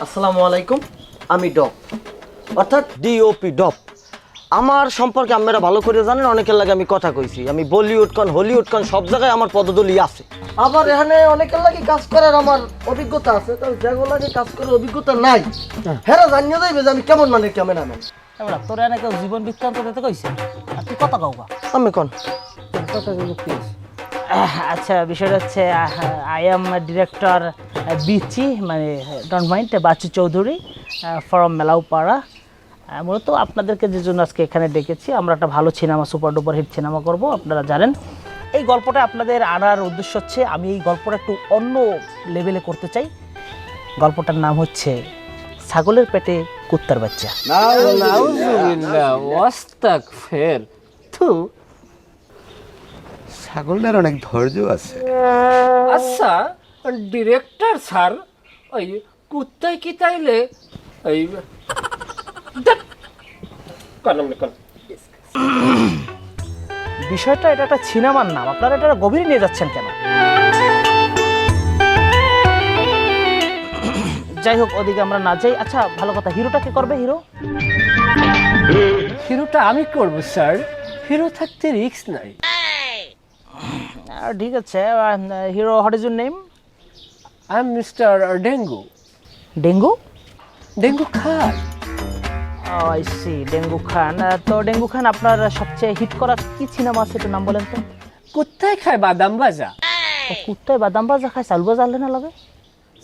আসসালামু আলাইকুম, আমি ডপ অর্থাৎ ডিওপি ডপ। আমার সম্পর্কে আপনারা ভালো করে জানেন, অনেকের লাগে আমি কথা কইছি। আমি বলিউড কন হলিউড কন সব জায়গায় আমার পদদলি আছে। আবার এখানে অনেকের লাগে কাজ করার আমার অভিজ্ঞতা আছে, তবে যেগুলো লাগে কাজ করার অভিজ্ঞতা নাই হেরা জানিয়ে যাইবে যে আমি কেমন মানে ক্যামেরাম্যান। এবার তোর এনে কেউ জীবন বৃত্তান্ত দিতে কইছে আর তুই কথা কাউকা আমি কন কথা বলবো প্লিজ। আচ্ছা, বিষয়টা হচ্ছে আই এম ডিরেক্টর বিচি, মানে don't mind, Bachchu Chowdhury from Melaupara. মূলত আপনাদেরকে যে জন্য আজকে এখানে ডেকেছি, আমরা একটা ভালো সিনেমা, সুপার ডুপার হিট সিনেমা করব, আপনারা জানেন। এই গল্পটা আপনাদের আনার উদ্দেশ্য হচ্ছে আমি এই গল্পটা একটু অন্য লেভেলে করতে চাই। গল্পটার নাম হচ্ছে ছাগলের পেটে কুত্তার বাচ্চা। নাউজুবিল্লাহ ওয়াস্তাগফির। তো ছাগলটার অনেক ধৈর্য আছে। আচ্ছা ডিরেক্টর স্যার, ওই কুত্তায় কি তাইলে ওই বিষয়টা এটা একটা সিনেমার নাম, আপনারা এটা গভীরে নিয়ে যাচ্ছেন কেন? যাই হোক, ওদিকে আমরা না যাই। আচ্ছা, ভালো কথা, হিরোটা কে করবে? হিরোটা আমি করব স্যার, হিরো থাকতে রিস্ক নাই। ঠিক আছে, hero, what is your name? I am mister Dengue. Dengue? Dengue Khan. I see, Dengue Khan. তো ডেঙ্গু খান, আপনার সবচেয়ে হিট করা কি সিনেমা আছে, একটু নাম বলেন তো। কুত্তায় খায় বাদাম ভাজা। তো কুত্তায় বাদাম ভাজা খায়, চাল ভাজা আনলে না লাগে?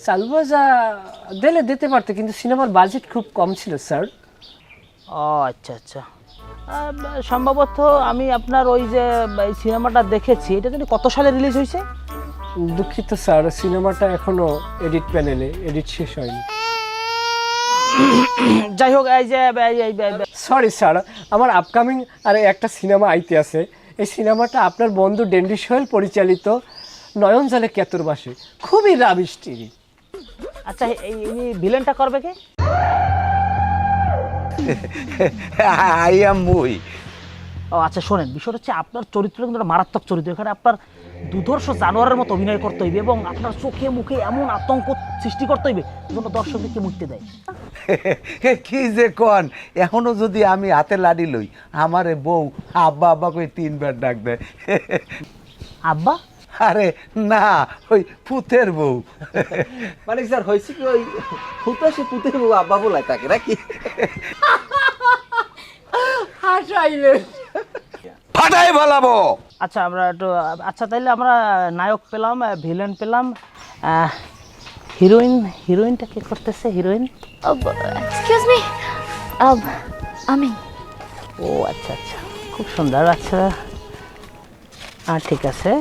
চাল ভাজা দিলে দিতে পারতো, কিন্তু সিনেমার বাজেট খুব কম ছিল স্যার। ও আচ্ছা আচ্ছা, সম্ভবত আমি আপনার ওই যে এই সিনেমাটা দেখেছি, এটা যদি কত সালে রিলিজ হয়েছে? দুঃখিত স্যার, সিনেমাটা এখনো এডিট প্যানেলে, এডিট শেষ হয়নি। যাই হোক, এই যে সরি স্যার, আমার আপকামিং আর একটা সিনেমা আইতে আছে। এই সিনেমাটা আপনার বন্ধু ডেন্ডি সোহেল পরিচালিত, নয়ন জলে কেতুর বাসে, খুবই রাবিষ্টি। আচ্ছা, এই ভিলেনটা করবে কে? আই এম মুই। ও আচ্ছা, শোনেন, বিষয়টা হচ্ছে আপনার চরিত্র কিন্তু একটা মারাত্মক চরিত্র। এখানে আপনার দুধর্ষ জানোয়ারের মতো অভিনয় করতে হইবে এবং আপনার চোখে মুখে এমন আতঙ্ক সৃষ্টি করতে হইবে যেন দর্শকদেরকে মুক্তি দেয়। কি যে কন, এখনো যদি আমি হাতে লাড়ি লই, আমারে বউ আব্বা আব্বা কই 3 বার ডাক দেয়। আব্বা? আরে না, ওই পুতের বউ। মানে স্যার হয়েছে কি, ওই ফুটা সে পুতের বউ আব্বা বলায় তাকে নাকি? ফাটাই বলাবো। আচ্ছা, আমরা একটু, আচ্ছা তাইলে আমরা নায়ক পেলাম, ভিলেন পেলাম, হিরোইনটা কে করতেছে? হিরোইন? এক্সকিউজ মি, আমি। ও আচ্ছা আচ্ছা, খুব সুন্দর। আচ্ছা ঠিক আছে,